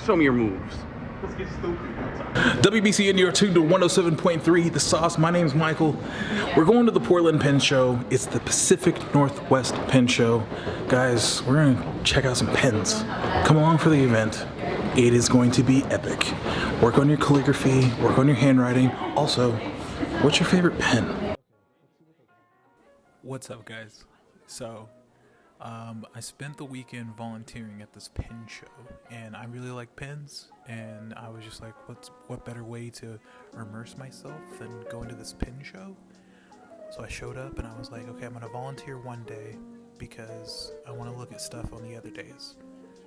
Show me your moves. Let's get stupid. WBC and you're tuned to 107.3 The Sauce. My name's Michael. We're going to the Portland Pen Show. It's the Pacific Northwest Pen Show. Guys, we're going to check out some pens. Come along for the event. It is going to be epic. Work on your calligraphy, work on your handwriting. Also, what's your favorite pen? What's up, guys? So, I spent the weekend volunteering at this pen show, and I really like pens, and I was just like, what better way to immerse myself than go into this pen show? So I showed up, and I was like, okay, I'm going to volunteer one day because I want to look at stuff on the other days.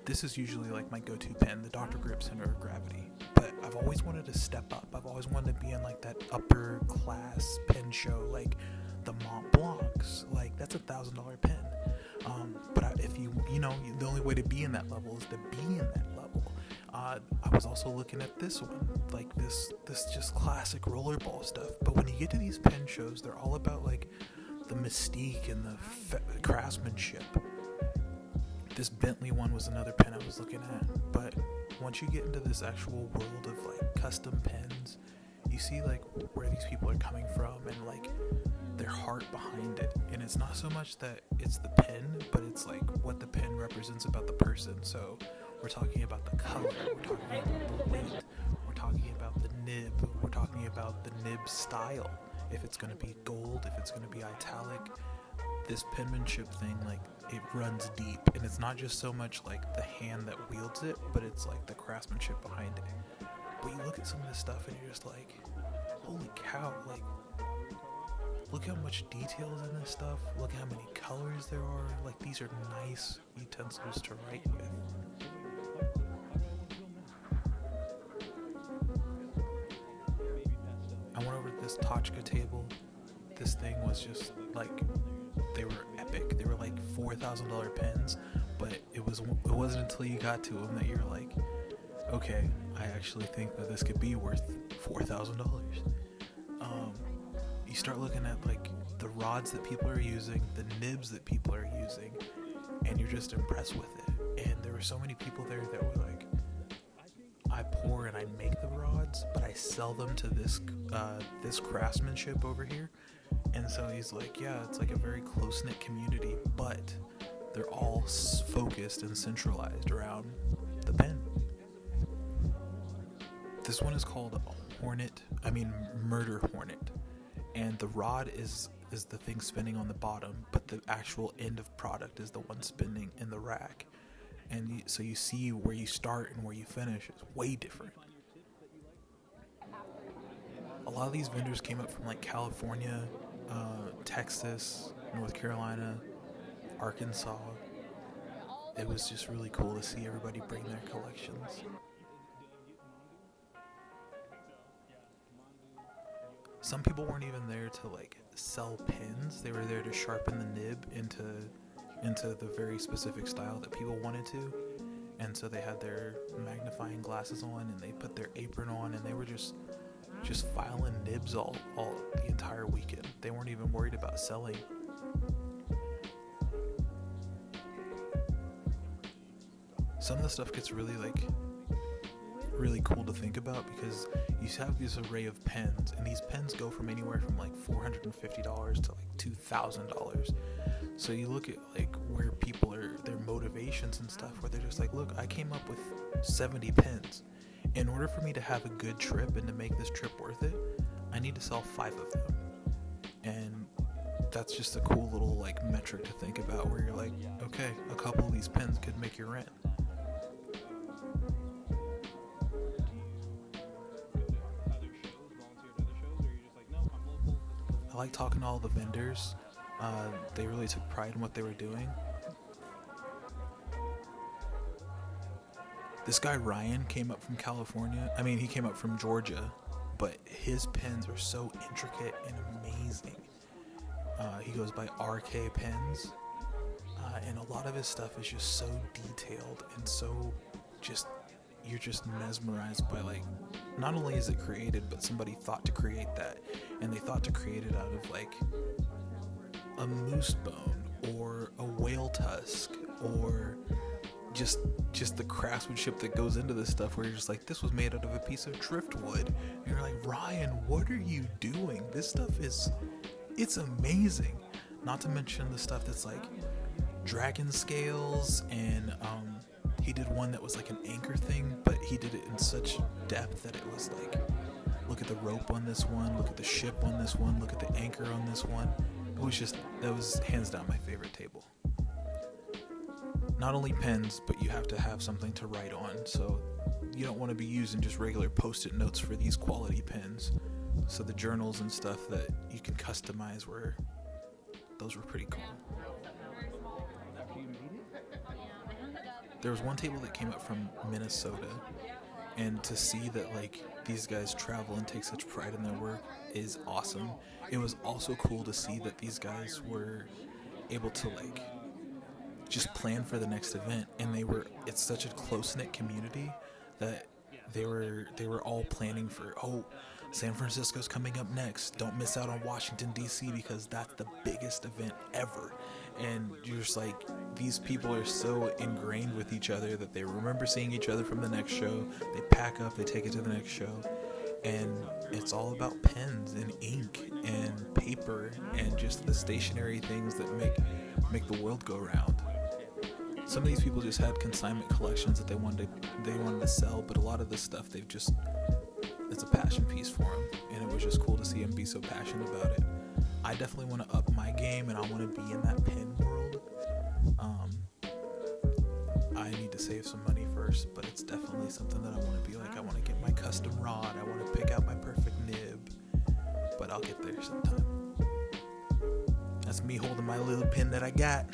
This is usually like my go-to pen, the Dr. Grip Center of Gravity, but I've always wanted to step up. I've always wanted to be in like that upper class pen show, like the Mont Blancs. Like, that's $1,000 pen. But if you know, the only way to be in that level is to be in that level. I was also looking at this one, like this just classic rollerball stuff. But when you get to these pen shows, they're all about like the mystique and the craftsmanship. This Bentley one was another pen I was looking at. But once you get into this actual world of like custom pens, you see like where these people are coming from and like their heart behind it. And it's not so much that it's the pen, but it's like what the pen represents about the person. So we're talking about the color, we're talking about the weight, we're talking about the nib, we're talking about the nib style. If it's going to be gold, if it's going to be italic, this penmanship thing, like, it runs deep. And it's not just so much like the hand that wields it, but it's like the craftsmanship behind it. But you look at some of this stuff and you're just like, holy cow, like, look how much detail is in this stuff. Look how many colors there are. Like, these are nice utensils to write with. I went over to this Tachka table. This thing was just like, they were epic. They were like $4,000 pens, but it wasn't until you got to them that you're like, okay, I actually think that this could be worth $4,000. You start looking at like the rods that people are using, the nibs that people are using, and you're just impressed with it. And there were so many people there that were like, I pour and I make the rods, but I sell them to this craftsmanship over here. And so he's like, yeah, it's like a very close-knit community, but they're all focused and centralized around the pen. This one is called Murder Hornet. And the rod is the thing spinning on the bottom, but the actual end of product is the one spinning in the rack. And so you see where you start and where you finish is way different. A lot of these vendors came up from like California, Texas, North Carolina, Arkansas. It was just really cool to see everybody bring their collections. Some people weren't even there to like sell pens. They were there to sharpen the nib into the very specific style that people wanted to. And so they had their magnifying glasses on and they put their apron on and they were just filing nibs all the entire weekend. They weren't even worried about selling. Some of the stuff gets really cool to think about because you have this array of pens, and these pens go from anywhere from like $450 to like $2,000. So you look at like where people are, their motivations and stuff, where they're just like, look, I came up with 70 pens. In order for me to have a good trip and to make this trip worth it, I need to sell 5 of them. And that's just a cool little like metric to think about, where you're like, okay, a couple of these pens could make your rent. I like talking to all the vendors. They really took pride in what they were doing. This guy Ryan came up from California. I mean, he came up from Georgia, but his pens are so intricate and amazing. He goes by RK Pens, and a lot of his stuff is just so detailed and so just, you're just mesmerized by, like, not only is it created, but somebody thought to create that, and they thought to create it out of like a moose bone or a whale tusk or just the craftsmanship that goes into this stuff, where you're just like, this was made out of a piece of driftwood, and you're like, Ryan, what are you doing? This stuff it's amazing. Not to mention the stuff that's like dragon scales, and he did one that was like an anchor thing, but he did it in such depth that it was like, look at the rope on this one, look at the ship on this one, look at the anchor on this one. That was hands down my favorite table. Not only pens, but you have to have something to write on, so you don't want to be using just regular post-it notes for these quality pens. So the journals and stuff that you can customize those were pretty cool. There was one table that came up from Minnesota, and to see that like these guys travel and take such pride in their work is awesome. It was also cool to see that these guys were able to like just plan for the next event, and it's such a close-knit community that they were all planning for, San Francisco's coming up next, don't miss out on Washington DC because that's the biggest event ever. And you're just like, these people are so ingrained with each other that they remember seeing each other from the next show, they pack up, they take it to the next show, and it's all about pens and ink and paper and just the stationary things that make the world go round. Some of these people just had consignment collections that they wanted to sell, but a lot of this stuff it's a passion piece for them, and it was just cool to see them be so passionate about it. I definitely want to up my game, and I want to be in that pen world. I need to save some money first, but it's definitely something that I want to be like. I want to get my custom rod, I want to pick out my perfect nib, but I'll get there sometime. That's me holding my little pen that I got.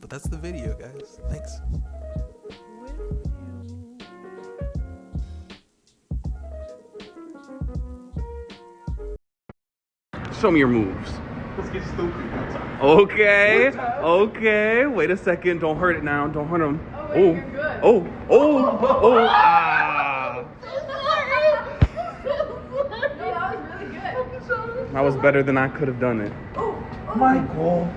But that's the video, guys. Thanks. Show me your moves. Let's get stupid. Okay. Wait a second. Don't hurt it now. Don't hurt him. Oh, wait, you're good. Ah. That was really good. That was better than I could have done it. Michael.